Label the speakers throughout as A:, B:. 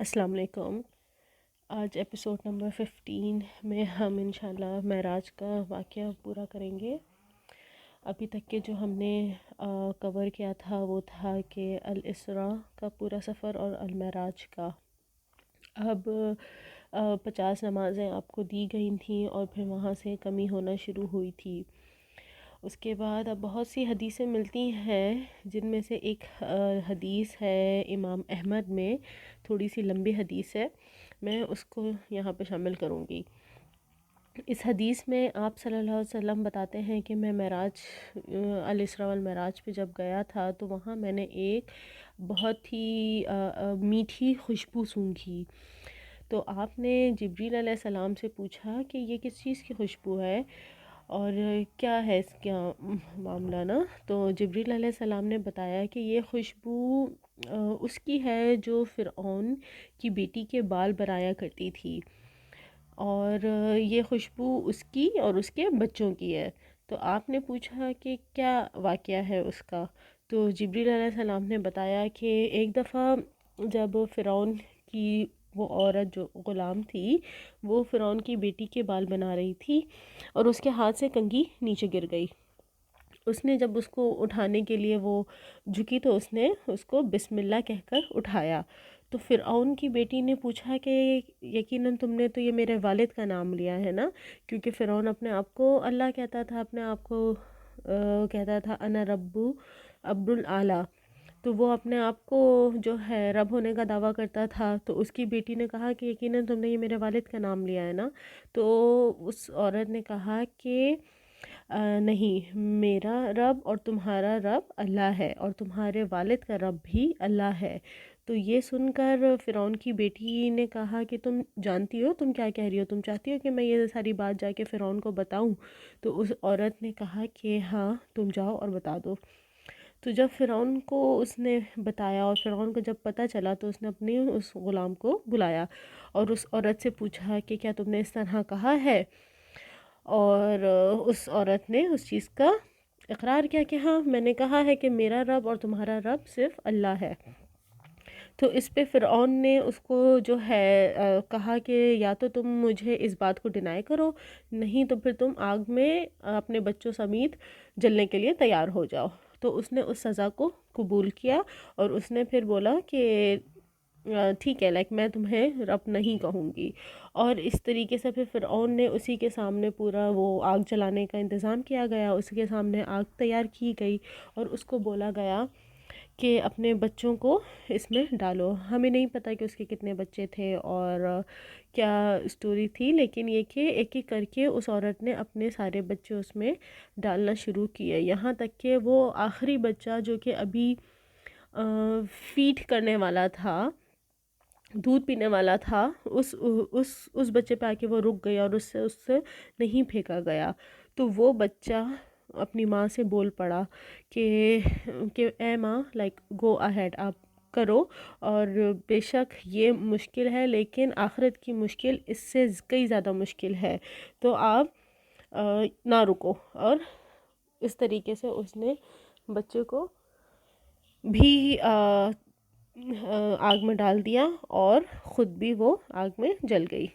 A: السلام علیکم۔ آج ایپیسوڈ نمبر 15 میں ہم انشاءاللہ معراج کا واقعہ پورا کریں گے۔ ابھی تک کے جو ہم نے کور کیا تھا وہ تھا کہ الاسراء کا پورا سفر اور المعراج کا۔ اب 50 نمازیں آپ کو دی گئی تھیں اور پھر وہاں سے کمی ہونا شروع ہوئی تھی۔ اس کے بعد اب بہت سی حدیثیں ملتی ہیں، جن میں سے ایک حدیث ہے امام احمد میں، تھوڑی سی لمبی حدیث ہے، میں اس کو یہاں پہ شامل کروں گی۔ اس حدیث میں آپ صلی اللہ علیہ وسلم بتاتے ہیں کہ میں معراج الاسراء والمعراج پہ جب گیا تھا تو وہاں میں نے ایک بہت ہی میٹھی خوشبو سونگھی۔ تو آپ نے جبریل علیہ السلام سے پوچھا کہ یہ کس چیز کی خوشبو ہے اور کیا ہے اس کا معاملہ نا؟ تو جبریل علیہ السلام نے بتایا کہ یہ خوشبو اس کی ہے جو فرعون کی بیٹی کے بال برایا کرتی تھی، اور یہ خوشبو اس کی اور اس کے بچوں کی ہے۔ تو آپ نے پوچھا کہ کیا واقعہ ہے اس کا؟ تو جبریل علیہ السلام نے بتایا کہ ایک دفعہ جب فرعون کی وہ عورت جو غلام تھی، وہ فرعون کی بیٹی کے بال بنا رہی تھی اور اس کے ہاتھ سے کنگھی نیچے گر گئی۔ اس نے جب اس کو اٹھانے کے لیے وہ جھکی تو اس نے اس کو بسم اللہ کہہ کر اٹھایا۔ تو فرعون کی بیٹی نے پوچھا کہ یقیناً تم نے تو یہ میرے والد کا نام لیا ہے نا، کیونکہ فرعون اپنے آپ کو اللہ کہتا تھا، اپنے آپ کو کہتا تھا انا رب العلیٰ، تو وہ اپنے آپ کو جو ہے رب ہونے کا دعویٰ کرتا تھا۔ تو اس کی بیٹی نے کہا کہ یقیناً تم نے یہ میرے والد کا نام لیا ہے نا۔ تو اس عورت نے کہا کہ نہیں، میرا رب اور تمہارا رب اللہ ہے اور تمہارے والد کا رب بھی اللہ ہے۔ تو یہ سن کر فرعون کی بیٹی نے کہا کہ تم جانتی ہو تم کیا کہہ رہی ہو، تم چاہتی ہو کہ میں یہ ساری بات جا کے فرعون کو بتاؤں؟ تو اس عورت نے کہا کہ ہاں تم جاؤ اور بتا دو۔ تو جب فرعون کو اس نے بتایا اور فرعون کو جب پتہ چلا تو اس نے اپنی اس غلام کو بلایا اور اس عورت سے پوچھا کہ کیا تم نے اس طرح کہا ہے؟ اور اس عورت نے اس چیز کا اقرار کیا کہ ہاں میں نے کہا ہے کہ میرا رب اور تمہارا رب صرف اللہ ہے۔ تو اس پہ فرعون نے اس کو جو ہے کہا کہ یا تو تم مجھے اس بات کو ڈینائی کرو، نہیں تو پھر تم آگ میں اپنے بچوں سمیت جلنے کے لیے تیار ہو جاؤ۔ تو اس نے اس سزا کو قبول کیا اور اس نے پھر بولا کہ ٹھیک ہے، میں تمہیں رب نہیں کہوں گی۔ اور اس طریقے سے پھر فرعون نے اسی کے سامنے پورا وہ آگ جلانے کا انتظام کیا گیا، اس کے سامنے آگ تیار کی گئی اور اس کو بولا گیا کہ اپنے بچوں کو اس میں ڈالو۔ ہمیں نہیں پتہ کہ اس کے کتنے بچے تھے اور کیا اسٹوری تھی، لیکن یہ کہ ایک ایک کر کے اس عورت نے اپنے سارے بچے اس میں ڈالنا شروع کیے، یہاں تک کہ وہ آخری بچہ جو کہ ابھی فیڈ کرنے والا تھا، دودھ پینے والا تھا، اس بچے پہ آ کے وہ رک گیا اور اس سے نہیں پھینکا گیا۔ تو وہ بچہ اپنی ماں سے بول پڑا کہ اے ماں گو اہیڈ، آپ کرو، اور بے شک یہ مشکل ہے لیکن آخرت کی مشکل اس سے کئی زیادہ مشکل ہے، تو آپ نہ رکو۔ اور اس طریقے سے اس نے بچے کو بھی آگ میں ڈال دیا اور خود بھی وہ آگ میں جل گئی۔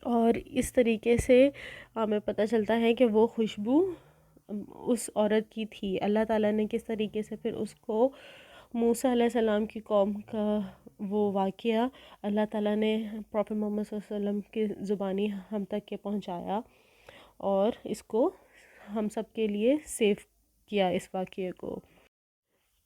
A: اور اس طریقے سے ہمیں پتہ چلتا ہے کہ وہ خوشبو اس عورت کی تھی۔ اللہ تعالیٰ نے کس طریقے سے پھر اس کو موسیٰ علیہ السلام کی قوم کا وہ واقعہ اللہ تعالیٰ نے پروفیٹ محمد صلی اللہ علیہ وسلم کی زبانی ہم تک کے پہنچایا اور اس کو ہم سب کے لیے سیف کیا اس واقعے کو۔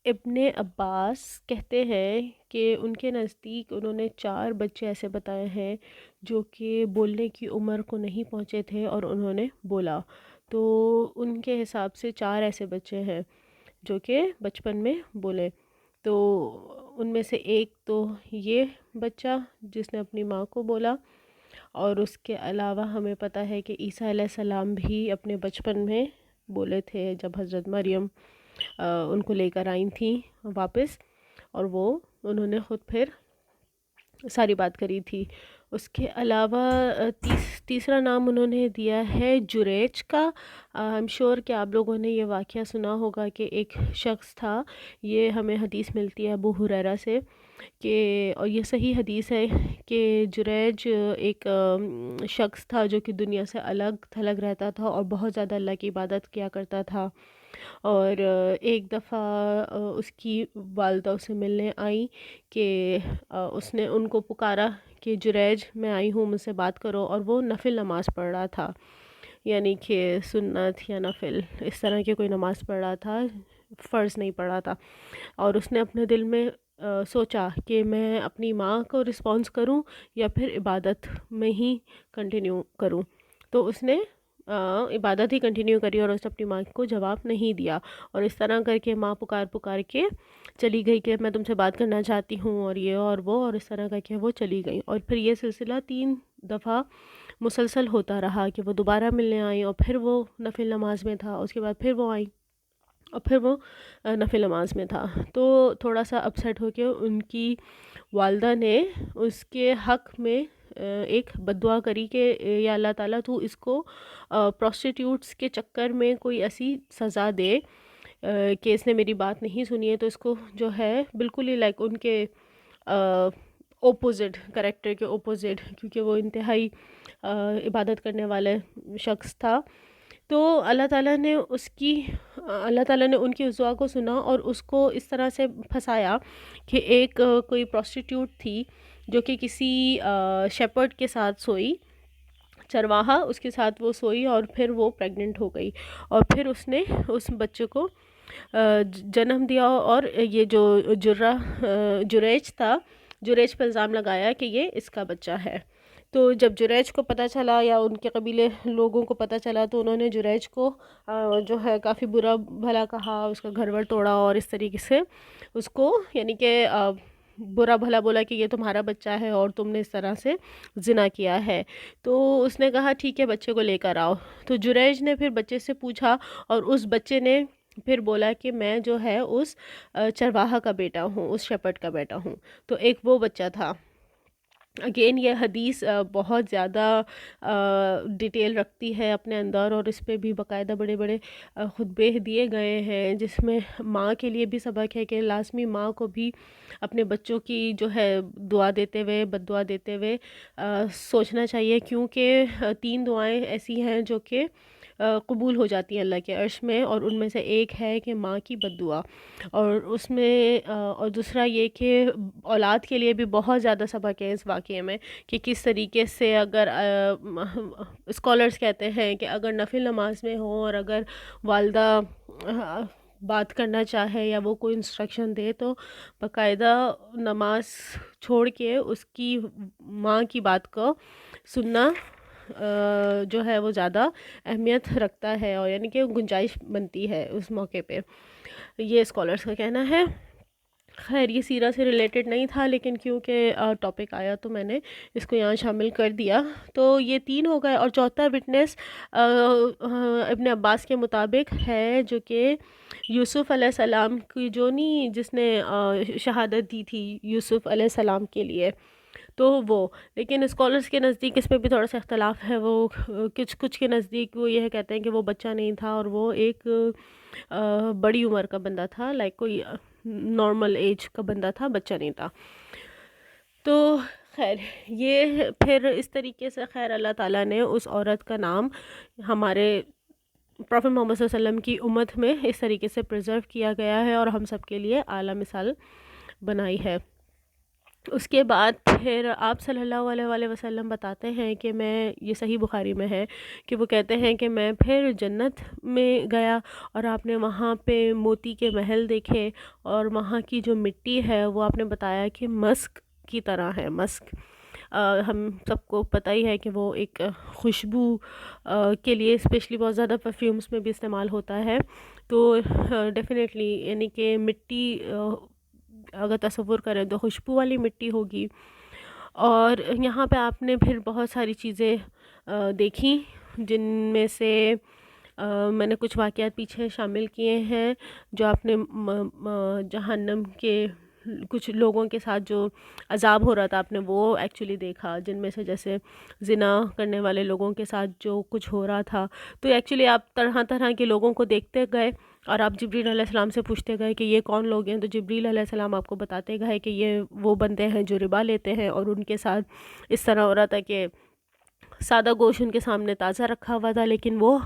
A: ابن عباس کہتے ہیں کہ ان کے نزدیک انہوں نے 4 بچے ایسے بتائے ہیں جو کہ بولنے کی عمر کو نہیں پہنچے تھے اور انہوں نے بولا۔ تو ان کے حساب سے 4 ایسے بچے ہیں جو کہ بچپن میں بولے۔ تو ان میں سے ایک تو یہ بچہ جس نے اپنی ماں کو بولا، اور اس کے علاوہ ہمیں پتہ ہے کہ عیسیٰ علیہ السلام بھی اپنے بچپن میں بولے تھے جب حضرت مریم ان کو لے کر آئی تھیں واپس، اور وہ انہوں نے خود پھر ساری بات کری تھی۔ اس کے علاوہ تیسرا نام انہوں نے دیا ہے جریج کا۔ ایم شور کہ آپ لوگوں نے یہ واقعہ سنا ہوگا کہ ایک شخص تھا، یہ ہمیں حدیث ملتی ہے ابو ہریرہ سے، کہ اور یہ صحیح حدیث ہے کہ جریج ایک شخص تھا جو کہ دنیا سے الگ تھلگ رہتا تھا اور بہت زیادہ اللہ کی عبادت کیا کرتا تھا. اور ایک دفعہ اس کی والدہ اسے ملنے آئی کہ اس نے ان کو پکارا کہ جریج میں آئی ہوں، مجھ سے بات کرو. اور وہ نفل نماز پڑھ رہا تھا، یعنی کہ سنت یا نفل اس طرح کی کوئی نماز پڑھ رہا تھا، فرض نہیں پڑھ رہا تھا. اور اس نے اپنے دل میں سوچا کہ میں اپنی ماں کو رسپانس کروں یا پھر عبادت میں ہی کنٹینیو کروں. تو اس نے عبادت ہی کنٹینیو کری اور اس نے اپنی ماں کو جواب نہیں دیا. اور اس طرح کر کے ماں پکار پکار کے چلی گئی کہ میں تم سے بات کرنا چاہتی ہوں اور یہ اور وہ، اور اس طرح کر کے وہ چلی گئی. اور پھر یہ سلسلہ 3 دفعہ مسلسل ہوتا رہا کہ وہ دوبارہ ملنے آئیں اور پھر وہ نفل نماز میں تھا، اس کے بعد پھر وہ آئیں اور پھر وہ نفل نماز میں تھا. تو تھوڑا سا اپسیٹ ہو کے ان کی والدہ نے اس کے حق میں ایک بد دعا کری کہ یا اللہ تعالیٰ تو اس کو پروسٹیٹیوٹس کے چکر میں کوئی ایسی سزا دے کہ اس نے میری بات نہیں سنی ہے، تو اس کو جو ہے بالکل ہی لائک ان کے اوپوزٹ کریکٹر کے اوپوزٹ، کیونکہ وہ انتہائی عبادت کرنے والے شخص تھا. تو اللہ تعالیٰ نے ان کی اس دعا کو سنا اور اس کو اس طرح سے پھنسایا کہ ایک کوئی پروسٹیٹیوٹ تھی جو کہ کسی شیپرڈ کے ساتھ سوئی، چرواہا اس کے ساتھ وہ سوئی اور پھر وہ پریگننٹ ہو گئی. اور پھر اس نے اس بچے کو جنم دیا. اور یہ جو جریج تھا، جریج پہ الزام لگایا کہ یہ اس کا بچہ ہے. تو جب جریج کو پتہ چلا یا ان کے قبیلے لوگوں کو پتہ چلا تو انہوں نے جریج کو جو ہے کافی برا بھلا کہا، اس کا گھر ور توڑا اور اس طریقے سے اس کو یعنی کہ برا بھلا بولا کہ یہ تمہارا بچہ ہے اور تم نے اس طرح سے زنا کیا ہے. تو اس نے کہا ٹھیک ہے بچے کو لے کر آؤ. تو جریج نے پھر بچے سے پوچھا اور اس بچے نے پھر بولا کہ میں جو ہے اس چرواہا کا بیٹا ہوں، اس شیپرڈ کا بیٹا ہوں. تو ایک وہ بچہ تھا. اگین یہ حدیث بہت زیادہ ڈیٹیل رکھتی ہے اپنے اندر، اور اس پہ بھی باقاعدہ بڑے بڑے خطبے دیے گئے ہیں جس میں ماں کے لیے بھی سبق ہے کہ لازمی ماں کو بھی اپنے بچوں کی جو ہے دعا دیتے ہوئے بد دعا دیتے ہوئے سوچنا چاہیے، کیونکہ 3 دعائیں ایسی ہیں جو کہ قبول ہو جاتی ہیں اللہ کے عرش میں، اور ان میں سے ایک ہے کہ ماں کی بد دعا. اور اس میں اور دوسرا یہ کہ اولاد کے لیے بھی بہت زیادہ سبق ہے اس واقعے میں کہ کس طریقے سے اگر اسکالرز کہتے ہیں کہ اگر نفل نماز میں ہو اور اگر والدہ بات کرنا چاہے یا وہ کوئی انسٹرکشن دے تو باقاعدہ نماز چھوڑ کے اس کی ماں کی بات کو سننا جو ہے وہ زیادہ اہمیت رکھتا ہے، اور یعنی کہ گنجائش بنتی ہے اس موقع پہ. یہ اسکالرس کا کہنا ہے. خیر یہ سیرہ سے ریلیٹڈ نہیں تھا لیکن کیونکہ ٹاپک آیا تو میں نے اس کو یہاں شامل کر دیا. تو یہ 3 ہو گئے، اور چوتھا وٹنس ابن عباس کے مطابق ہے جو کہ یوسف علیہ السلام کی جو نہیں جس نے شہادت دی تھی یوسف علیہ السلام کے لیے، تو وہ لیکن اسکالرس کے نزدیک اس پہ بھی تھوڑا سا اختلاف ہے. وہ کچھ کے نزدیک وہ یہ کہتے ہیں کہ وہ بچہ نہیں تھا اور وہ ایک بڑی عمر کا بندہ تھا، لائک کوئی نارمل ایج کا بندہ تھا، بچہ نہیں تھا. تو خیر یہ پھر اس طریقے سے خیر اللہ تعالیٰ نے اس عورت کا نام ہمارے پروفیٹ محمد صلی اللہ علیہ وسلم کی امت میں اس طریقے سے پریزرو کیا گیا ہے اور ہم سب کے لیے اعلیٰ مثال بنائی ہے. اس کے بعد پھر آپ صلی اللہ علیہ وسلم بتاتے ہیں کہ میں، یہ صحیح بخاری میں ہے کہ وہ کہتے ہیں کہ میں پھر جنت میں گیا اور آپ نے وہاں پہ موتی کے محل دیکھے اور وہاں کی جو مٹی ہے وہ آپ نے بتایا کہ مسک کی طرح ہے. مسک ہم سب کو پتہ ہی ہے کہ وہ ایک خوشبو کے لیے اسپیشلی بہت زیادہ پرفیومز میں بھی استعمال ہوتا ہے. تو ڈیفینیٹلی یعنی کہ مٹی اگر تصور کریں تو خوشبو والی مٹی ہوگی. اور یہاں پہ آپ نے پھر بہت ساری چیزیں دیکھیں جن میں سے میں نے کچھ واقعات پیچھے شامل کیے ہیں جو آپ نے جہنم کے کچھ لوگوں کے ساتھ جو عذاب ہو رہا تھا آپ نے وہ ایکچولی دیکھا، جن میں سے جیسے زنا کرنے والے لوگوں کے ساتھ جو کچھ ہو رہا تھا. تو ایکچولی آپ طرح طرح کے لوگوں کو دیکھتے گئے اور آپ جبریل علیہ السلام سے پوچھتے گئے کہ یہ کون لوگ ہیں، تو جبریل علیہ السلام آپ کو بتاتے گئے کہ یہ وہ بندے ہیں جو ربا لیتے ہیں، اور ان کے ساتھ اس طرح ہو رہا تھا کہ سادہ گوشت ان کے سامنے تازہ رکھا ہوا تھا، لیکن وہ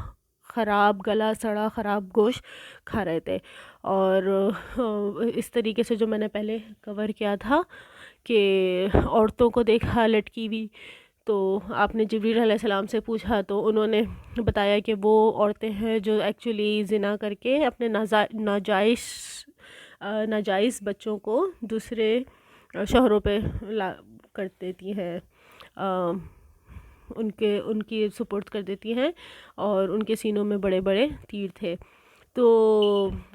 A: خراب گلا سڑا خراب گوشت کھا رہے تھے۔ اور اس طریقے سے جو میں نے پہلے کور کیا تھا کہ عورتوں کو دیکھا لٹکی ہوئی، تو آپ نے جبریل علیہ السلام سے پوچھا تو انہوں نے بتایا کہ وہ عورتیں ہیں جو ایکچولی زنا کر کے اپنے ناجائز بچوں کو دوسرے شوہروں پہ کر دیتی ہیں، ان کی سپرد کر دیتی ہیں، اور ان کے سینوں میں بڑے بڑے تیر تھے۔ تو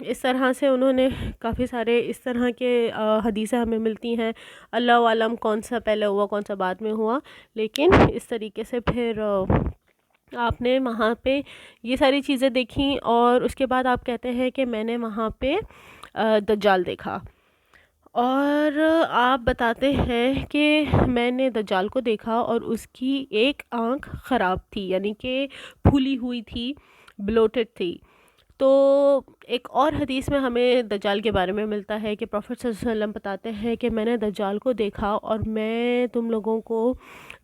A: اس طرح سے انہوں نے کافی سارے اس طرح کے حدیثیں ہمیں ملتی ہیں، اللہ عالم کون سا پہلے ہوا کون سا بعد میں ہوا، لیکن اس طریقے سے پھر آپ نے وہاں پہ یہ ساری چیزیں دیکھیں، اور اس کے بعد آپ کہتے ہیں کہ میں نے وہاں پہ دجال دیکھا، اور آپ بتاتے ہیں کہ میں نے دجال کو دیکھا اور اس کی ایک آنکھ خراب تھی، یعنی کہ پھولی ہوئی تھی، بلوٹڈ تھی۔ تو ایک اور حدیث میں ہمیں دجال کے بارے میں ملتا ہے کہ پروفٹ صلی اللہ علیہ وسلم بتاتے ہیں کہ میں نے دجال کو دیکھا، اور میں تم لوگوں کو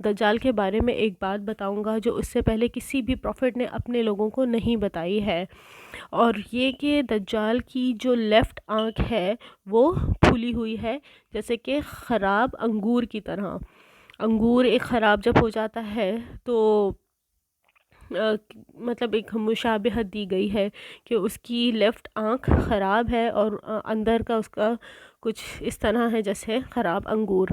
A: دجال کے بارے میں ایک بات بتاؤں گا جو اس سے پہلے کسی بھی پروفٹ نے اپنے لوگوں کو نہیں بتائی ہے، اور یہ کہ دجال کی جو لیفٹ آنکھ ہے وہ پھولی ہوئی ہے، جیسے کہ خراب انگور کی طرح۔ انگور ایک خراب جب ہو جاتا ہے تو مطلب ایک مشابہت دی گئی ہے کہ اس کی لیفٹ آنکھ خراب ہے، اور اندر کا اس کا کچھ اس طرح ہے جیسے خراب انگور۔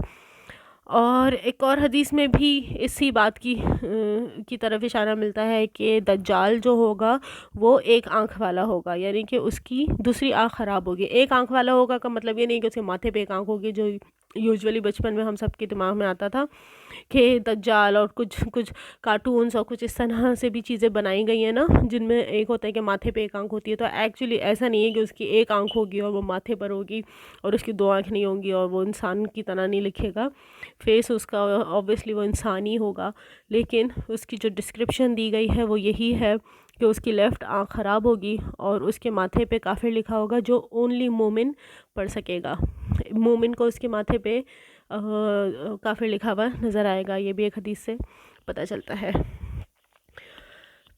A: اور ایک اور حدیث میں بھی اسی بات کی طرف اشارہ ملتا ہے کہ دجال جو ہوگا وہ ایک آنکھ والا ہوگا، یعنی کہ اس کی دوسری آنکھ خراب ہوگی۔ ایک آنکھ والا ہوگا کا مطلب یہ نہیں کہ اس کے ماتھے پہ ایک آنکھ ہوگی، جو یوزولی بچپن میں ہم سب کے دماغ میں آتا تھا کہ دجال اور کچھ کارٹونز اور کچھ اس طرح سے بھی چیزیں بنائی گئی ہیں نا، جن میں ایک ہوتا ہے کہ ماتھے پہ ایک آنکھ ہوتی ہے، تو ایکچولی ایسا نہیں ہے کہ اس کی ایک آنکھ ہوگی اور وہ ماتھے پر ہوگی، اور اس کی دو آنکھ نہیں ہوں گی، اور وہ انسان کی طرح نہیں لکھے گا فیس اس کا، اوبویسلی وہ انسانی ہوگا، لیکن اس کی جو ڈسکرپشن دی گئی ہے وہ یہی ہے کہ اس کی لیفٹ آنکھ خراب ہوگی، اور اس کے ماتھے پہ کافر لکھا ہوگا جو اونلی مومن پڑھ سکے گا۔ مومن کو اس کے ماتھے پہ کافر لکھا ہوا نظر آئے گا، یہ بھی ایک حدیث سے پتہ چلتا ہے۔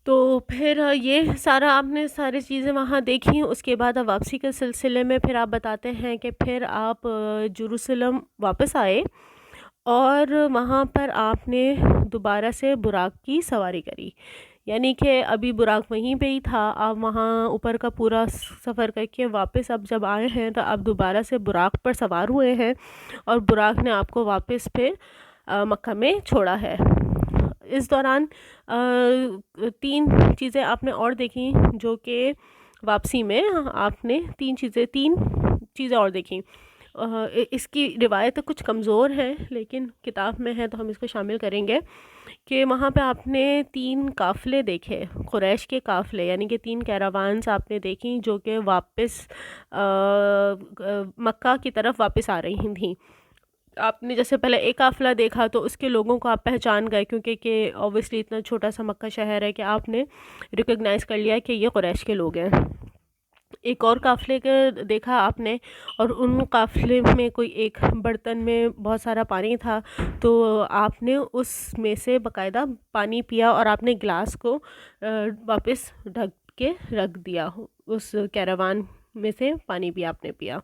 A: تو پھر یہ آپ نے ساری چیزیں وہاں دیکھی۔ اس کے بعد اب واپسی کے سلسلے میں پھر آپ بتاتے ہیں کہ پھر آپ جروسلم واپس آئے، اور وہاں پر آپ نے دوبارہ سے براق کی سواری کری، یعنی کہ ابھی براق وہیں پہ ہی تھا، آپ وہاں اوپر کا پورا سفر کر کے واپس اب جب آئے ہیں تو آپ دوبارہ سے براق پر سوار ہوئے ہیں، اور براق نے آپ کو واپس پھر مکہ میں چھوڑا ہے۔ اس دوران 3 چیزیں آپ نے اور دیکھیں، جو کہ واپسی میں آپ نے 3 چیزیں اور دیکھیں۔ اس کی روایت کچھ کمزور ہے، لیکن کتاب میں ہے تو ہم اس کو شامل کریں گے کہ وہاں پہ آپ نے 3 قافلے دیکھے، قریش کے قافلے، یعنی کہ 3 کیراوانز آپ نے دیکھیں جو کہ واپس مکہ کی طرف واپس آ رہی تھیں۔ آپ نے جیسے پہلے ایک قافلہ دیکھا تو اس کے لوگوں کو آپ پہچان گئے، کیونکہ کہ اوبویسلی اتنا چھوٹا سا مکہ شہر ہے کہ آپ نے ریکگنائز کر لیا کہ یہ قریش کے لوگ ہیں۔ ایک اور قافلے کے دیکھا آپ نے، اور ان قافلے میں کوئی ایک برتن میں بہت سارا پانی تھا، تو آپ نے اس میں سے باقاعدہ پانی پیا، اور آپ نے گلاس کو واپس ڈھک کے رکھ دیا، اس کیراوان میں سے پانی بھی آپ نے پیا۔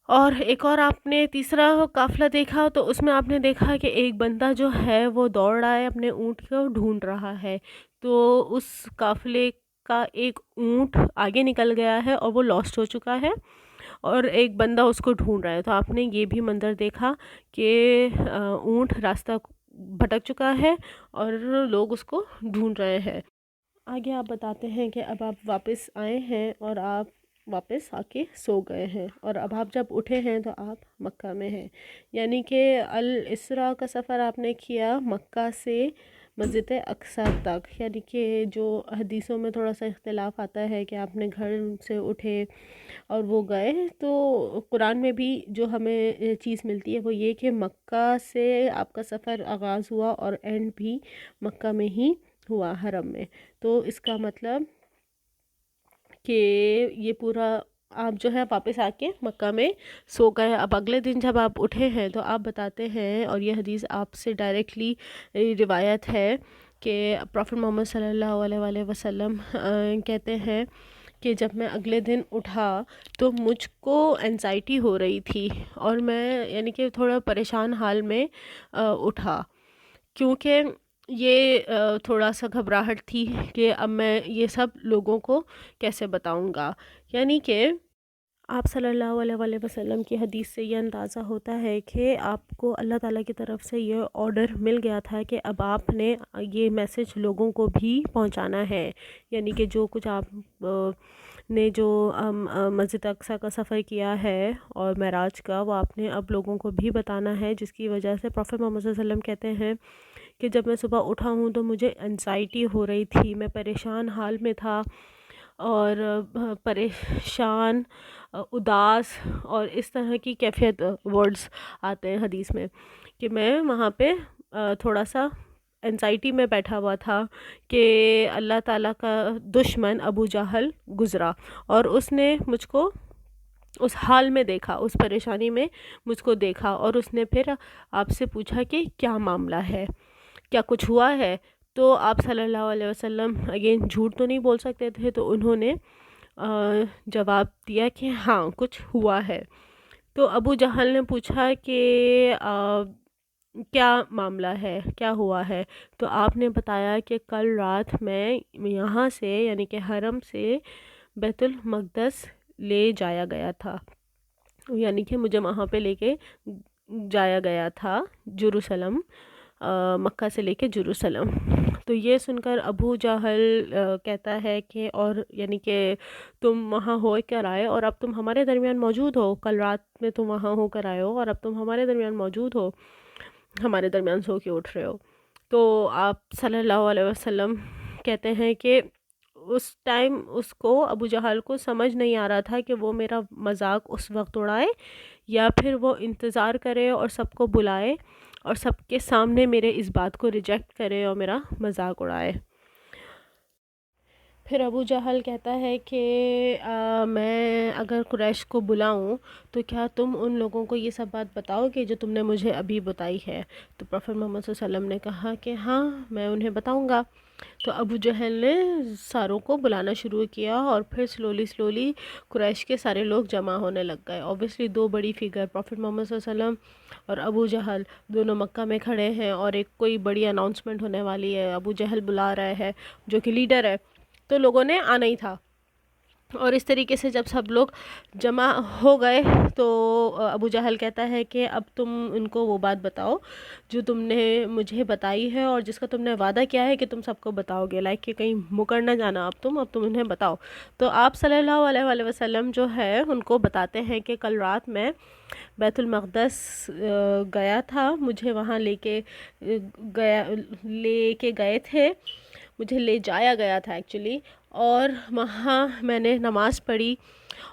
A: اور ایک اور آپ نے تیسرا قافلہ دیکھا، تو اس میں آپ نے دیکھا کہ ایک بندہ جو ہے وہ دوڑ رہا ہے، اپنے اونٹ کو ڈھونڈ رہا ہے، تو اس قافلے کا ایک اونٹ آگے نکل گیا ہے اور وہ لاسٹ ہو چکا ہے، اور ایک بندہ اس کو ڈھونڈ رہا ہے۔ تو آپ نے یہ بھی منظر دیکھا کہ اونٹ راستہ بھٹک چکا ہے اور لوگ اس کو ڈھونڈ رہے ہیں۔ آگے آپ بتاتے ہیں کہ اب آپ واپس آئے ہیں اور آپ واپس آ کے سو گئے ہیں، اور اب آپ جب اٹھے ہیں تو آپ مکہ میں ہیں، یعنی کہ الاسراء کا سفر آپ نے کیا مکہ سے مسجد اقصی تک، یعنی کہ جو حدیثوں میں تھوڑا سا اختلاف آتا ہے کہ آپ نے گھر سے اٹھے اور وہ گئے، تو قرآن میں بھی جو ہمیں چیز ملتی ہے وہ یہ کہ مکہ سے آپ کا سفر آغاز ہوا اور اینڈ بھی مکہ میں ہی ہوا، حرم میں۔ تو اس کا مطلب کہ یہ پورا آپ جو ہے واپس آ کے مکہ میں سو گئے. اب اگلے دن جب آپ اٹھے ہیں تو آپ بتاتے ہیں، اور یہ حدیث آپ سے ڈائریکٹلی روایت ہے، کہ پروفٹ محمد صلی اللہ علیہ وآلہ وسلم کہتے ہیں کہ جب میں اگلے دن اٹھا تو مجھ کو انزائٹی ہو رہی تھی، اور میں یعنی کہ تھوڑا پریشان حال میں اٹھا، کیونکہ یہ تھوڑا سا گھبراہٹ تھی کہ اب میں یہ سب لوگوں کو کیسے بتاؤں گا. یعنی کہ آپ صلی اللہ علیہ وآلہ وسلم کی حدیث سے یہ اندازہ ہوتا ہے کہ آپ کو اللہ تعالیٰ کی طرف سے یہ آرڈر مل گیا تھا کہ اب آپ نے یہ میسج لوگوں کو بھی پہنچانا ہے. یعنی کہ جو کچھ آپ نے جو مسجد اقصیٰ کا سفر کیا ہے اور معراج کا، وہ آپ نے اب لوگوں کو بھی بتانا ہے، جس کی وجہ سے پروفٹ محمد صلی اللہ علیہ وسلم کہتے ہیں کہ جب میں صبح اٹھا ہوں تو مجھے انزائٹی ہو رہی تھی، میں پریشان حال میں تھا، اور پریشان، اداس، اور اس طرح کی کیفیت ورڈز آتے ہیں حدیث میں، کہ میں وہاں پہ تھوڑا سا انزائٹی میں بیٹھا ہوا تھا کہ اللہ تعالیٰ کا دشمن ابو جہل گزرا، اور اس نے مجھ کو اس حال میں دیکھا، اس پریشانی میں مجھ کو دیکھا، اور اس نے پھر آپ سے پوچھا کہ کیا معاملہ ہے، کیا کچھ ہوا ہے. تو آپ صلی اللہ علیہ وسلم اگین جھوٹ تو نہیں بول سکتے تھے، تو انہوں نے جواب دیا کہ ہاں کچھ ہوا ہے. تو ابو جہل نے پوچھا کہ کیا معاملہ ہے، کیا ہوا ہے. تو آپ نے بتایا کہ کل رات میں یہاں سے یعنی کہ حرم سے بیت المقدس لے جایا گیا تھا، یعنی کہ مجھے وہاں پہ لے کے جایا گیا تھا جروسلم، مکہ سے لے کے جروسلم. تو یہ سن کر ابو جہل کہتا ہے کہ اور یعنی کہ تم وہاں ہو کر آئے اور اب تم ہمارے درمیان موجود ہو، کل رات میں تم وہاں ہو کر آئے ہو اور اب تم ہمارے درمیان موجود ہو، ہمارے درمیان سو کے اٹھ رہے ہو. تو آپ صلی اللہ علیہ وسلم کہتے ہیں کہ اس ٹائم اس کو، ابو جہل کو سمجھ نہیں آ رہا تھا کہ وہ میرا مذاق اس وقت اڑائے یا پھر وہ انتظار کرے اور سب کو بلائے اور سب کے سامنے میرے اس بات کو ریجیکٹ کرے اور میرا مذاق اڑائے. پھر ابو جہل کہتا ہے کہ میں اگر قریش کو بلاؤں تو کیا تم ان لوگوں کو یہ سب بات بتاؤ گے جو تم نے مجھے ابھی بتائی ہے؟ تو پروفٹ محمد صلی اللہ علیہ وسلم نے کہا کہ ہاں میں انہیں بتاؤں گا. تو ابو جہل نے ساروں کو بلانا شروع کیا اور پھر سلولی قریش کے سارے لوگ جمع ہونے لگ گئے. اوبیسلی دو بڑی فگر پروفٹ محمد صلی اللہ علیہ وسلم اور ابو جہل دونوں مکہ میں کھڑے ہیں اور ایک کوئی بڑی اناؤنسمنٹ ہونے والی ہے، ابو جہل بلا رہا ہے جو کہ لیڈر ہے، تو لوگوں نے آنا ہی تھا. اور اس طریقے سے جب سب لوگ جمع ہو گئے تو ابو جہل کہتا ہے کہ اب تم ان کو وہ بات بتاؤ جو تم نے مجھے بتائی ہے اور جس کا تم نے وعدہ کیا ہے کہ تم سب کو بتاؤ گے، لائک کہ کہیں مکر نہ جانا اب تم انہیں بتاؤ. تو آپ صلی اللہ علیہ وآلہ وسلم جو ہے ان کو بتاتے ہیں کہ کل رات میں بیت المقدس گیا تھا، مجھے وہاں لے کے گئے تھے، مجھے لے جایا گیا تھا ایکچولی، اور وہاں میں نے نماز پڑھی.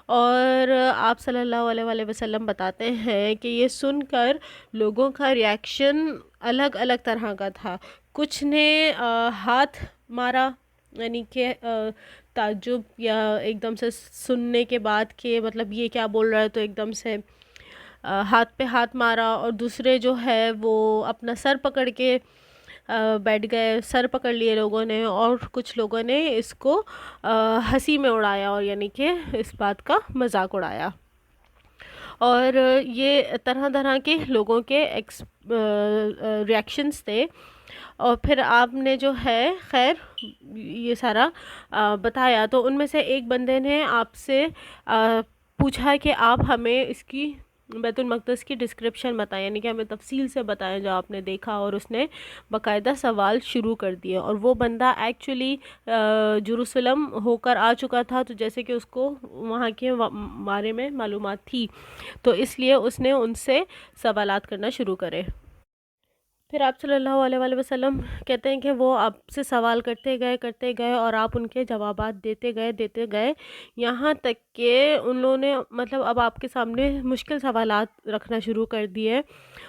A: اور آپ صلی اللہ علیہ وآلہ وسلم بتاتے ہیں کہ یہ سن کر لوگوں کا ریاکشن الگ الگ طرح کا تھا. کچھ نے ہاتھ مارا، یعنی کہ تعجب یا ایک دم سے سننے کے بعد کہ مطلب یہ کیا بول رہا ہے، تو ایک دم سے ہاتھ پہ ہاتھ مارا. اور دوسرے جو ہے وہ اپنا سر پکڑ کے بیٹھ گئے، سر پکڑ لیے لوگوں نے، اور کچھ لوگوں نے اس کو ہنسی میں اڑایا اور یعنی کہ اس بات کا مذاق اڑایا. اور یہ طرح طرح کے لوگوں کے ریاکشنز تھے. اور پھر آپ نے جو ہے خیر یہ سارا بتایا، تو ان میں سے ایک بندے نے آپ سے پوچھا کہ آپ ہمیں اس کی بیت المقدس کی ڈسکرپشن بتائیں، یعنی کہ ہمیں تفصیل سے بتائیں جو آپ نے دیکھا. اور اس نے باقاعدہ سوال شروع کر دیے، اور وہ بندہ ایکچولی جروسلم ہو کر آ چکا تھا، تو جیسے کہ اس کو وہاں کے بارے میں معلومات تھی، تو اس لیے اس نے ان سے سوالات کرنا شروع کرے. پھر آپ صلی اللہ علیہ وآلہ وسلم کہتے ہیں کہ وہ آپ سے سوال کرتے گئے اور آپ ان کے جوابات دیتے گئے یہاں تک کہ ان لوگوں نے مطلب اب آپ کے سامنے مشکل سوالات رکھنا شروع کر دیے.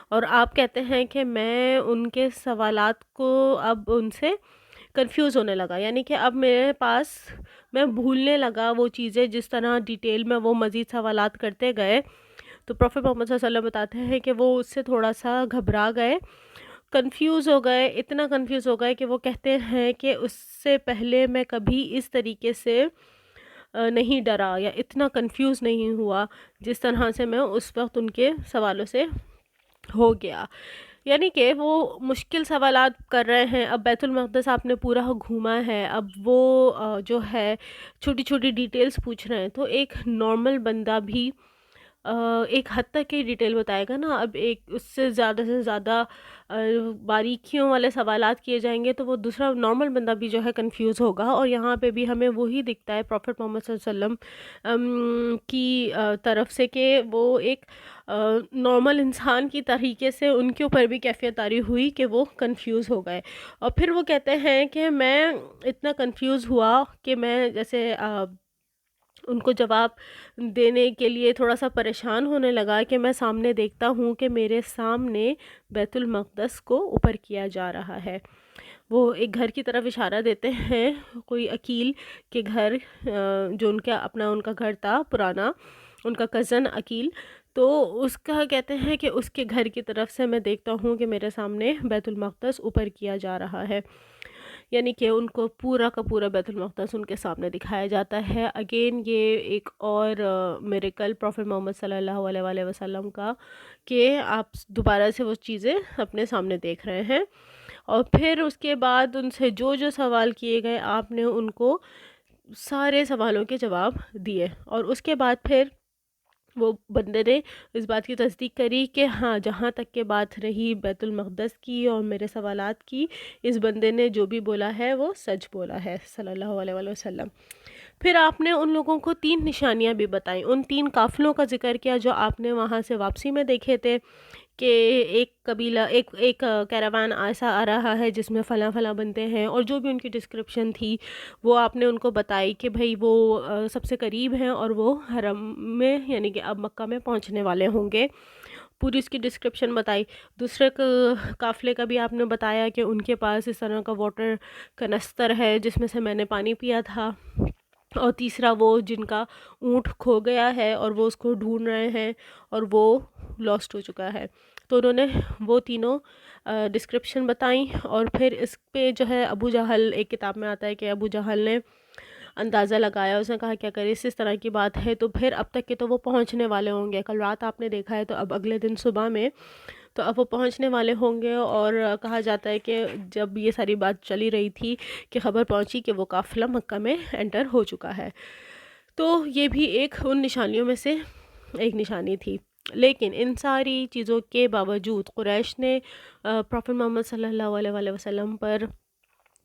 A: اور آپ کہتے ہیں کہ میں ان کے سوالات کو اب ان سے کنفیوز ہونے لگا، یعنی کہ اب میرے پاس میں بھولنے لگا وہ چیزیں جس طرح ڈیٹیل میں وہ مزید سوالات کرتے گئے. تو پروفیٹ محمد صلی اللہ علیہ وسلم بتاتے ہیں کہ وہ اس سے تھوڑا سا گھبرا گئے، کنفیوز ہو گئے، اتنا کنفیوز ہو گئے کہ وہ کہتے ہیں کہ اس سے پہلے میں کبھی اس طریقے سے نہیں ڈرا یا اتنا کنفیوز نہیں ہوا جس طرح سے میں اس وقت ان کے سوالوں سے ہو گیا. یعنی کہ وہ مشکل سوالات کر رہے ہیں. اب بیت المقدس آپ نے پورا گھوما ہے، اب وہ جو ہے چھوٹی چھوٹی ڈیٹیلز پوچھ رہے ہیں، تو ایک نارمل بندہ بھی ایک حد تک کی ڈیٹیل بتائے گا نا. اب ایک اس سے زیادہ باریکیوں والے سوالات کیے جائیں گے تو وہ دوسرا نارمل بندہ بھی جو ہے کنفیوز ہوگا. اور یہاں پہ بھی ہمیں وہی دکھتا ہے پروفیٹ محمد صلی اللہ علیہ وسلم کی طرف سے کہ وہ ایک نارمل انسان کی طریقے سے ان کے اوپر بھی کیفیت طاری ہوئی کہ وہ کنفیوز ہو گئے. اور پھر وہ کہتے ہیں کہ میں اتنا کنفیوز ہوا کہ میں جیسے ان کو جواب دینے کے لیے تھوڑا سا پریشان ہونے لگا کہ میں سامنے دیکھتا ہوں کہ میرے سامنے بیت المقدس کو اوپر کیا جا رہا ہے. وہ ایک گھر کی طرف اشارہ دیتے ہیں، کوئی عقیل کے گھر، جو ان کا گھر تھا پرانا، ان کا کزن عقیل، تو اس کا کہتے ہیں کہ اس کے گھر کی طرف سے میں دیکھتا ہوں کہ میرے سامنے بیت المقدس اوپر کیا جا رہا ہے. یعنی کہ ان کو پورا کا پورا بیت المقدس ان کے سامنے دکھایا جاتا ہے. اگین یہ ایک اور میریکل پروفیٹ محمد صلی اللہ علیہ وآلہ وسلم کا کہ آپ دوبارہ سے وہ چیزیں اپنے سامنے دیکھ رہے ہیں. اور پھر اس کے بعد ان سے جو سوال کیے گئے آپ نے ان کو سارے سوالوں کے جواب دیے. اور اس کے بعد پھر وہ بندے نے اس بات کی تصدیق کری کہ ہاں، جہاں تک کہ بات رہی بیت المقدس کی اور میرے سوالات کی، اس بندے نے جو بھی بولا ہے وہ سچ بولا ہے صلی اللہ علیہ وآلہ وسلم. پھر آپ نے ان لوگوں کو 3 نشانیاں بھی بتائیں، ان 3 قافلوں کا ذکر کیا جو آپ نے وہاں سے واپسی میں دیکھے تھے کہ ایک قبیلہ ایک کیراوان ایسا آ رہا ہے جس میں فلاں فلاں بنتے ہیں، اور جو بھی ان کی ڈسکرپشن تھی وہ آپ نے ان کو بتائی کہ بھئی وہ سب سے قریب ہیں اور وہ حرم میں یعنی کہ اب مکہ میں پہنچنے والے ہوں گے. پوری اس کی ڈسکرپشن بتائی. دوسرے قافلے کا بھی آپ نے بتایا کہ ان کے پاس اس طرح کا واٹر کنستر ہے جس میں سے میں نے پانی پیا تھا. اور تیسرا وہ جن کا اونٹ کھو گیا ہے اور وہ اس کو ڈھونڈ رہے ہیں اور وہ لاسٹ ہو چکا ہے. تو انہوں نے وہ تینوں ڈسکرپشن بتائیں. اور پھر اس پہ جو ہے ابو جہل، ایک کتاب میں آتا ہے کہ ابو جہل نے اندازہ لگایا، اس نے کہا کیا کرے اس طرح کی بات ہے تو پھر اب تک کہ تو وہ پہنچنے والے ہوں گے. کل رات آپ نے دیکھا ہے تو اب اگلے دن صبح میں تو اب وہ پہنچنے والے ہوں گے. اور کہا جاتا ہے کہ جب یہ ساری بات چلی رہی تھی کہ خبر پہنچی کہ وہ قافلہ مکہ میں انٹر ہو چکا ہے. تو یہ بھی ایک ان نشانیوں میں سے ایک نشانی تھی. لیکن ان ساری چیزوں کے باوجود قریش نے پروفیٹ محمد صلی اللہ علیہ وآلہ وسلم پر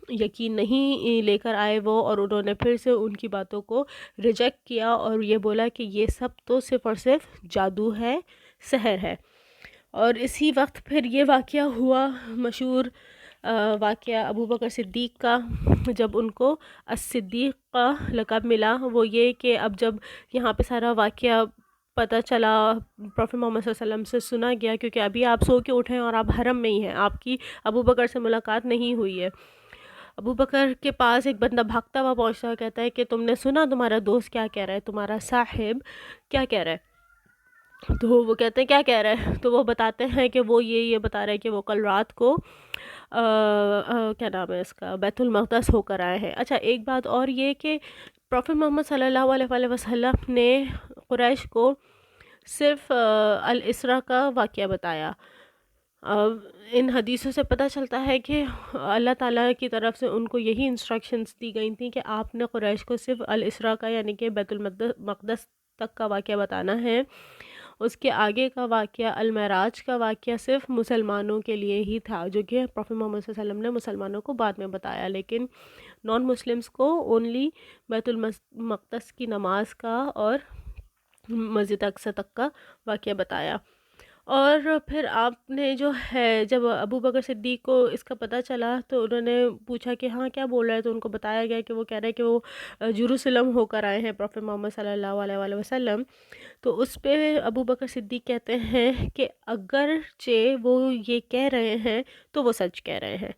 A: یقین نہیں لے کر آئے وہ، اور انہوں نے پھر سے ان کی باتوں کو ریجیکٹ کیا اور یہ بولا کہ یہ سب تو صرف اور صرف جادو ہے، سحر ہے. اور اسی وقت پھر یہ واقعہ ہوا، مشہور واقعہ ابو بکر صدیق کا، جب ان کو الصدیق کا لقب ملا. وہ یہ کہ اب جب یہاں پہ سارا واقعہ پتہ چلا، پروفیٹ محمد صلی اللہ علیہ وسلم سے سنا گیا، کیونکہ ابھی آپ سو کے اٹھے ہیں اور آپ حرم میں ہی ہیں، آپ کی ابو بکر سے ملاقات نہیں ہوئی ہے. ابو بکر کے پاس ایک بندہ بھاگتا ہوا پہنچتا ہے، کہتا ہے کہ تم نے سنا تمہارا دوست کیا کہہ رہا ہے، تمہارا صاحب کیا کہہ رہا ہے؟ تو وہ کہتے ہیں کیا کہہ رہا ہے؟ تو وہ بتاتے ہیں کہ وہ یہ بتا رہا ہے کہ وہ کل رات کو کیا نام ہے اس کا، بیت المقدس ہو کر آئے ہیں. اچھا، ایک بات اور یہ کہ پروفیٹ محمد صلی اللہ علیہ وآلہ وسلم نے قریش کو صرف الاسراء کا واقعہ بتایا. ان حدیثوں سے پتہ چلتا ہے کہ اللہ تعالیٰ کی طرف سے ان کو یہی انسٹرکشنز دی گئی تھیں کہ آپ نے قریش کو صرف الاسراء کا یعنی کہ بیت المقدس تک کا واقعہ بتانا ہے. اس کے آگے کا واقعہ المعراج کا واقعہ صرف مسلمانوں کے لیے ہی تھا، جو کہ پروفیٹ محمد صلی اللہ علیہ وسلم نے مسلمانوں کو بعد میں بتایا، لیکن نان مسلمز کو اونلی بیت المقدس کی نماز کا اور مسجد اقصی تک کا واقعہ بتایا. اور پھر آپ نے جو ہے جب ابو بکر صدیق کو اس کا پتہ چلا تو انہوں نے پوچھا کہ ہاں کیا بول رہا ہے، تو ان کو بتایا گیا کہ وہ کہہ رہے ہیں کہ وہ جیروسلم ہو کر آئے ہیں پروفیٹ محمد صلی اللہ علیہ وآلہ وسلم. تو اس پہ ابو بکر صدیق کہتے ہیں کہ اگرچہ وہ یہ کہہ رہے ہیں تو وہ سچ کہہ رہے ہیں.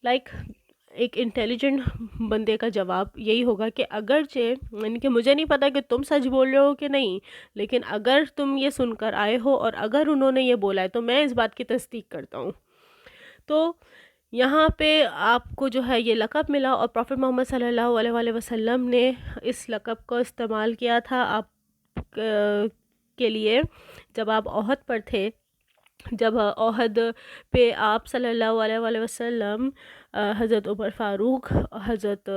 A: لائک ایک انٹیلیجنٹ بندے کا جواب یہی ہوگا کہ اگرچہ یعنی کہ مجھے نہیں پتا کہ تم سچ بول رہے ہو کہ نہیں، لیکن اگر تم یہ سن کر آئے ہو اور اگر انہوں نے یہ بولا ہے تو میں اس بات کی تصدیق کرتا ہوں۔ تو یہاں پہ آپ کو جو ہے یہ لقب ملا، اور پروفٹ محمد صلی اللہ علیہ وآلہ وسلم نے اس لقب کو استعمال کیا تھا آپ کے لیے جب آپ احد پر تھے۔ جب احد پہ آپ صلی اللہ علیہ وآلہ وسلم حضرت عمر فاروق، حضرت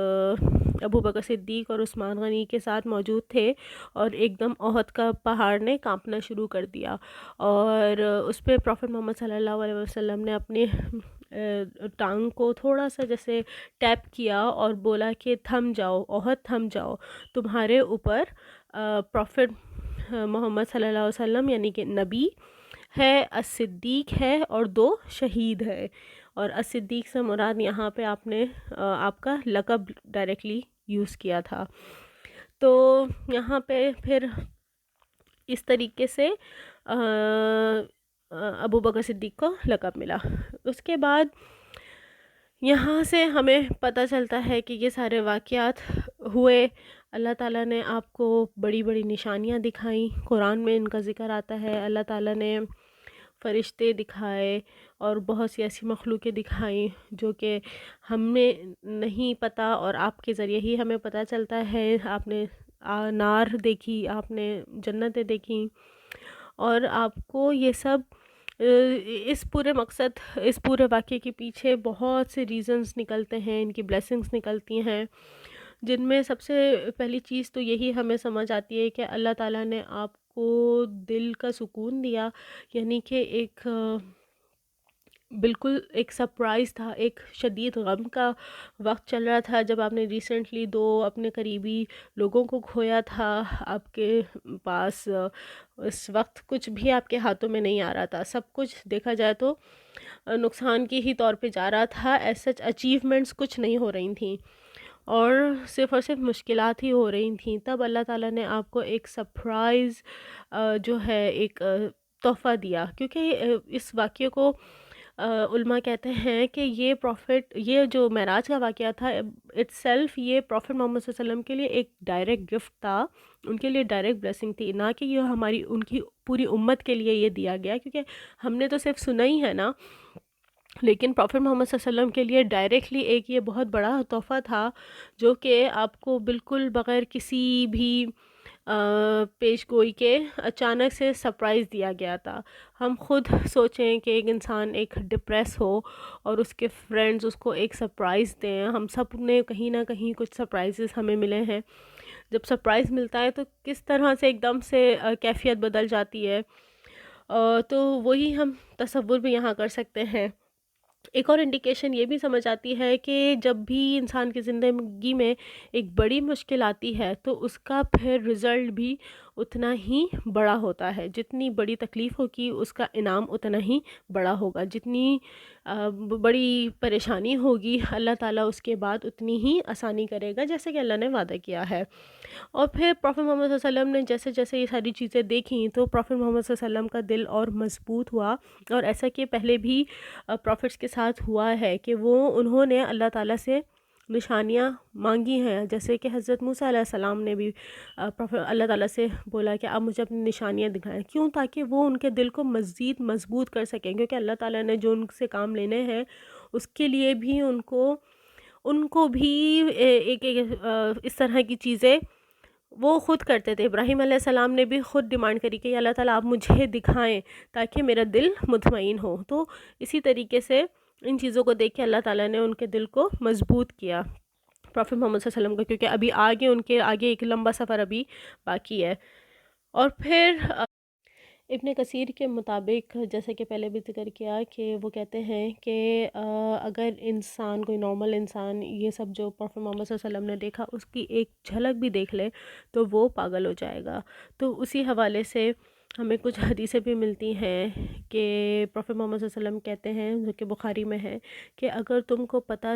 A: ابو بکر صدیق اور عثمان غنی کے ساتھ موجود تھے، اور ایک دم احد کا پہاڑ نے کانپنا شروع کر دیا، اور اس پہ پروفٹ محمد صلی اللہ علیہ وسلم نے اپنی ٹانگ کو تھوڑا سا جیسے ٹیپ کیا اور بولا کہ تھم جاؤ احد، تھم جاؤ، تمہارے اوپر پروفٹ محمد صلی اللہ علیہ وسلم یعنی کہ نبی ہے، الصدیق ہے، اور 2 شہید ہے۔ اور الصدیق سے مراد یہاں پہ آپ نے آپ کا لقب ڈائریکٹلی یوز کیا تھا۔ تو یہاں پہ پھر اس طریقے سے ابو بکر صدیق کو لقب ملا۔ اس کے بعد یہاں سے ہمیں پتہ چلتا ہے کہ یہ سارے واقعات ہوئے، اللہ تعالیٰ نے آپ کو بڑی بڑی نشانیاں دکھائیں، قرآن میں ان کا ذکر آتا ہے، اللہ تعالیٰ نے فرشتے دکھائے اور بہت سی ایسی مخلوقیں دکھائیں جو کہ ہمیں نہیں پتہ، اور آپ کے ذریعے ہی ہمیں پتہ چلتا ہے۔ آپ نے نار دیکھی، آپ نے جنتیں دیکھیں، اور آپ کو یہ سب اس پورے مقصد، اس پورے واقعے کے پیچھے بہت سے ریزنز نکلتے ہیں، ان کی بلیسنگز نکلتی ہیں، جن میں سب سے پہلی چیز تو یہی ہمیں سمجھ آتی ہے کہ اللہ تعالیٰ نے آپ کو دل کا سکون دیا، یعنی کہ ایک بالکل ایک سرپرائز تھا، ایک شدید غم کا وقت چل رہا تھا جب آپ نے ریسنٹلی 2 اپنے قریبی لوگوں کو کھویا تھا، آپ کے پاس اس وقت کچھ بھی آپ کے ہاتھوں میں نہیں آ رہا تھا، سب کچھ دیکھا جائے تو نقصان کی ہی طور پہ جا رہا تھا، ایز سچ اچیومنٹس کچھ نہیں ہو رہی تھیں، اور صرف مشکلات ہی ہو رہی تھیں۔ تب اللہ تعالیٰ نے آپ کو ایک سرپرائز جو ہے ایک تحفہ دیا، کیونکہ اس واقعے کو علماء کہتے ہیں کہ یہ جو معراج کا واقعہ تھا اٹ سیلف، یہ پروفٹ محمد صلی اللہ علیہ وسلم کے لیے ایک ڈائریکٹ گفٹ تھا، ان کے لیے ڈائریکٹ بلیسنگ تھی، نہ کہ یہ ان کی پوری امت کے لیے یہ دیا گیا، کیونکہ ہم نے تو صرف سنا ہی ہے نا، لیکن پروفٹ محمد صلی اللہ علیہ وسلم کے لیے ڈائریکٹلی ایک یہ بہت بڑا تحفہ تھا، جو کہ آپ کو بالکل بغیر کسی بھی پیش گوئی کے اچانک سے سرپرائز دیا گیا تھا۔ ہم خود سوچیں کہ ایک انسان ایک ڈپریس ہو اور اس کے فرینڈز اس کو ایک سرپرائز دیں، ہم سب نے کہیں نہ کہیں کچھ سرپرائزز ہمیں ملے ہیں، جب سرپرائز ملتا ہے تو کس طرح سے ایک دم سے کیفیت بدل جاتی ہے، تو وہی ہم تصور بھی یہاں کر سکتے ہیں۔ ایک اور انڈیکیشن یہ بھی سمجھ آتی ہے کہ جب بھی انسان کی زندگی میں ایک بڑی مشکل آتی ہے تو اس کا پھر رزلٹ بھی اتنا ہی بڑا ہوتا ہے، جتنی بڑی تکلیف ہوگی اس کا انعام اتنا ہی بڑا ہوگا، جتنی بڑی پریشانی ہوگی اللہ تعالیٰ اس کے بعد اتنی ہی آسانی کرے گا، جیسے کہ اللہ نے وعدہ کیا ہے۔ اور پھر پروفٹ محمد صلی اللہ علیہ وسلم نے جیسے جیسے یہ ساری چیزیں دیکھیں تو پروفٹ محمد صلی اللہ علیہ وسلم کا دل اور مضبوط ہوا، اور ایسا کہ پہلے بھی پروفٹس کے ساتھ ہوا ہے کہ انہوں نے اللہ تعالیٰ سے نشانیاں مانگی ہیں، جیسے کہ حضرت موسیٰ علیہ السلام نے بھی اللہ تعالیٰ سے بولا کہ آپ مجھے اپنی نشانیاں دکھائیں، کیوں؟ تاکہ وہ ان کے دل کو مزید مضبوط کر سکیں، کیونکہ اللہ تعالیٰ نے جو ان سے کام لینے ہیں اس کے لیے بھی ان کو بھی ایک اس طرح کی چیزیں وہ خود کرتے تھے۔ ابراہیم علیہ السلام نے بھی خود ڈیمانڈ کری کہ اللہ تعالیٰ آپ مجھے دکھائیں تاکہ میرا دل مطمئن ہو، تو اسی طریقے سے ان چیزوں کو دیکھ کے اللہ تعالیٰ نے ان کے دل کو مضبوط کیا پروفٹ محمد صلی اللہ علیہ وسلم کا، کیونکہ ابھی ان کے آگے ایک لمبا سفر ابھی باقی ہے۔ اور پھر ابن کثیر کے مطابق جیسے کہ پہلے بھی ذکر کیا کہ وہ کہتے ہیں کہ اگر انسان کوئی نارمل انسان یہ سب جو پروفٹ محمد صلی اللہ علیہ وسلم نے دیکھا اس کی ایک جھلک بھی دیکھ لے تو وہ پاگل ہو جائے گا۔ تو اسی حوالے سے ہمیں کچھ حدیثیں بھی ملتی ہیں کہ پروفٹ محمد صلی اللہ علیہ وسلم کہتے ہیں، جو کہ بخاری میں ہے، کہ اگر تم کو پتہ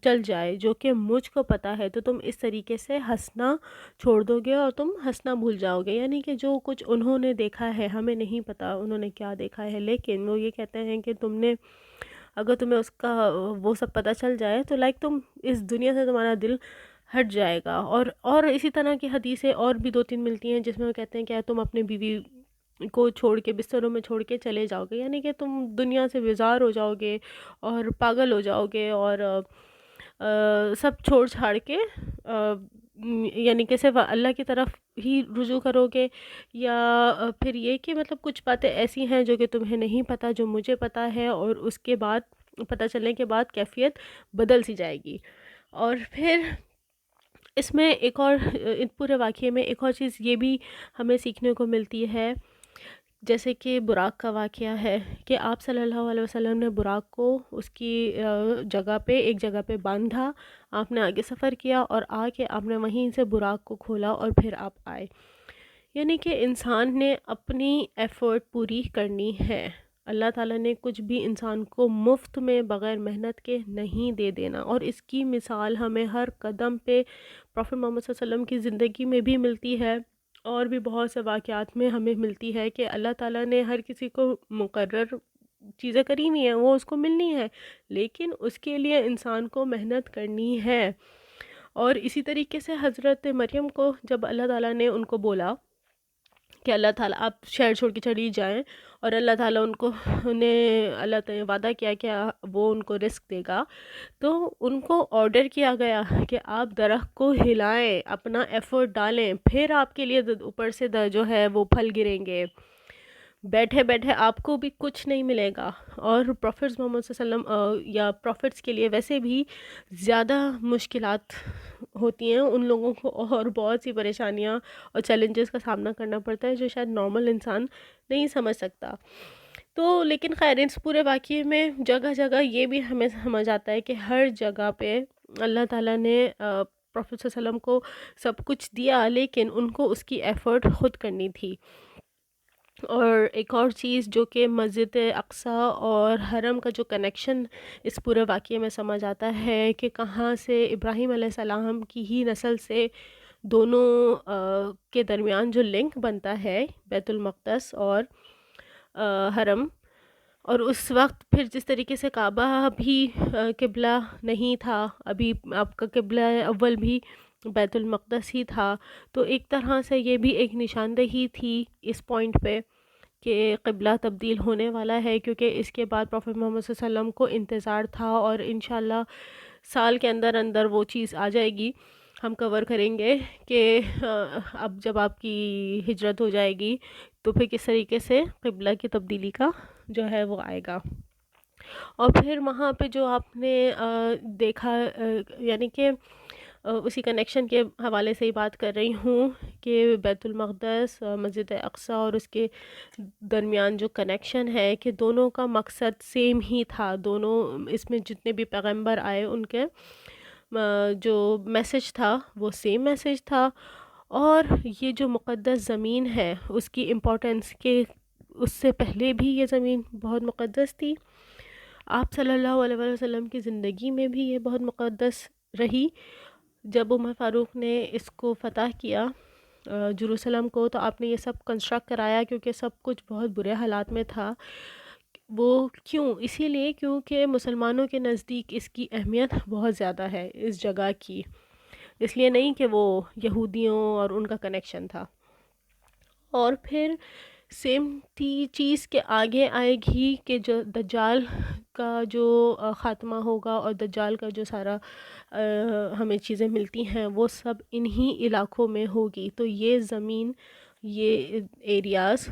A: چل جائے جو کہ مجھ کو پتہ ہے تو تم اس طریقے سے ہنسنا چھوڑ دو گے اور تم ہنسنا بھول جاؤ گے، یعنی کہ جو کچھ انہوں نے دیکھا ہے ہمیں نہیں پتہ انہوں نے کیا دیکھا ہے، لیکن وہ یہ کہتے ہیں کہ تم نے اگر تمہیں اس کا وہ سب پتہ چل جائے تو لائک تم اس دنیا سے تمہارا دل ہٹ جائے گا. اور اسی طرح کی حدیثیں اور بھی 2-3 ملتی ہیں جس میں وہ کہتے ہیں کہ تم اپنے بیوی کو چھوڑ کے بستروں میں چھوڑ کے چلے جاؤ گے، یعنی کہ تم دنیا سے بیزار ہو جاؤ گے اور پاگل ہو جاؤ گے، اور سب چھوڑ چھاڑ کے یعنی کہ صرف اللہ کی طرف ہی رجوع کرو گے، یا پھر یہ کہ مطلب کچھ باتیں ایسی ہیں جو کہ تمہیں نہیں پتہ جو مجھے پتہ ہے، اور اس کے بعد پتہ چلنے کے بعد کیفیت بدل سی جائے گی. اور پھر اس میں ایک اور پورے واقعے میں ایک اور چیز یہ بھی ہمیں سیکھنے کو ملتی ہے، جیسے کہ براق کا واقعہ ہے کہ آپ صلی اللہ علیہ وسلم نے براق کو اس کی جگہ پہ ایک جگہ پہ باندھا، آپ نے آگے سفر کیا اور آ کے آپ نے وہیں سے براق کو کھولا اور پھر آپ آئے. یعنی کہ انسان نے اپنی ایفرٹ پوری کرنی ہے. اللہ تعالیٰ نے کچھ بھی انسان کو مفت میں بغیر محنت کے نہیں دے دینا، اور اس کی مثال ہمیں ہر قدم پہ پروفٹ محمد صلی اللہ علیہ وسلم کی زندگی میں بھی ملتی ہے، اور بھی بہت سے واقعات میں ہمیں ملتی ہے کہ اللہ تعالیٰ نے ہر کسی کو مقرر چیزیں کری ہوئی ہیں، وہ اس کو ملنی ہے، لیکن اس کے لیے انسان کو محنت کرنی ہے. اور اسی طریقے سے حضرت مریم کو جب اللہ تعالیٰ نے ان کو بولا کہ اللہ تعالیٰ آپ شہر چھوڑ کے چلی جائیں، اور اللہ تعالیٰ ان کو اللہ تعالیٰ وعدہ کیا کہ وہ ان کو رزق دے گا، تو ان کو آرڈر کیا گیا کہ آپ درخت کو ہلائیں، اپنا ایفرٹ ڈالیں، پھر آپ کے لیے اوپر سے جو ہے وہ پھل گریں گے. بیٹھے بیٹھے آپ کو بھی کچھ نہیں ملے گا. اور پروفٹس محمد صلی اللہ علیہ وسلم یا پروفٹس کے لیے ویسے بھی زیادہ مشکلات ہوتی ہیں، ان لوگوں کو اور بہت سی پریشانیاں اور چیلنجز کا سامنا کرنا پڑتا ہے جو شاید نارمل انسان نہیں سمجھ سکتا. تو لیکن خیر اس پورے واقعے میں جگہ جگہ یہ بھی ہمیں سمجھ آتا ہے کہ ہر جگہ پہ اللہ تعالیٰ نے پروفٹ صلی اللہ علیہ وسلم کو سب کچھ دیا، لیکن ان کو اس کی ایفرٹ خود کرنی تھی. اور ایک اور چیز جو کہ مسجد اقصیٰ اور حرم کا جو کنیکشن اس پورے واقعے میں سمجھ آتا ہے کہ کہاں سے ابراہیم علیہ السلام کی ہی نسل سے دونوں کے درمیان جو لنک بنتا ہے بیت المقدس اور حرم. اور اس وقت پھر جس طریقے سے کعبہ بھی قبلہ نہیں تھا، ابھی آپ کا قبلہ اول بھی بیت المقدس ہی تھا، تو ایک طرح سے یہ بھی ایک نشاندہی تھی اس پوائنٹ پہ کہ قبلہ تبدیل ہونے والا ہے، کیونکہ اس کے بعد پروفٹ محمد صلی اللہ علیہ وسلم کو انتظار تھا، اور انشاءاللہ سال کے اندر اندر وہ چیز آ جائے گی. ہم کور کریں گے کہ اب جب آپ کی ہجرت ہو جائے گی تو پھر کس طریقے سے قبلہ کی تبدیلی کا جو ہے وہ آئے گا. اور پھر وہاں پہ جو آپ نے دیکھا، یعنی کہ اسی کنیکشن کے حوالے سے ہی بات کر رہی ہوں کہ بیت المقدس، مسجد اقصیٰ اور اس کے درمیان جو کنیکشن ہے کہ دونوں کا مقصد سیم ہی تھا. دونوں اس میں جتنے بھی پیغمبر آئے ان کے جو میسج تھا وہ سیم میسج تھا. اور یہ جو مقدس زمین ہے اس کی امپورٹنس کہ اس سے پہلے بھی یہ زمین بہت مقدس تھی، آپ صلی اللہ علیہ وسلم کی زندگی میں بھی یہ بہت مقدس رہی. جب عمر فاروق نے اس کو فتح کیا جروسلم کو، تو آپ نے یہ سب کنسٹرکٹ کرایا کیونکہ سب کچھ بہت برے حالات میں تھا. وہ کیوں؟ اسی لیے کیونکہ مسلمانوں کے نزدیک اس کی اہمیت بہت زیادہ ہے اس جگہ کی، اس لیے نہیں کہ وہ یہودیوں اور ان کا کنیکشن تھا. اور پھر سیم چیز کے آگے آئے گی کہ جو دجال کا جو خاتمہ ہوگا اور دجال کا جو سارا ہمیں چیزیں ملتی ہیں وہ سب انہی علاقوں میں ہوگی. تو یہ زمین، یہ ایریاز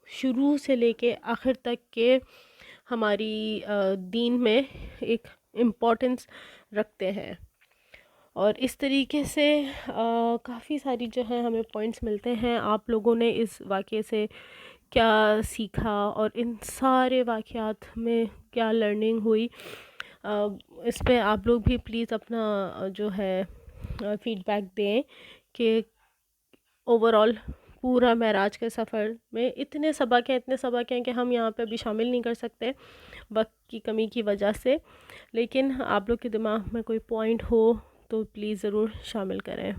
A: شروع سے لے کے آخر تک کے ہماری دین میں ایک امپورٹنس رکھتے ہیں. اور اس طریقے سے کافی ساری جو ہے ہمیں پوائنٹس ملتے ہیں. آپ لوگوں نے اس واقعے سے کیا سیکھا اور ان سارے واقعات میں کیا لرننگ ہوئی، اس پہ آپ لوگ بھی پلیز اپنا جو ہے فیڈ بیک دیں کہ اوور آل پورا معراج کے سفر میں اتنے سبق ہیں کہ ہم یہاں پہ بھی شامل نہیں کر سکتے وقت کی کمی کی وجہ سے. لیکن آپ لوگ کے دماغ میں کوئی پوائنٹ ہو تو پلیز ضرور شامل کریں.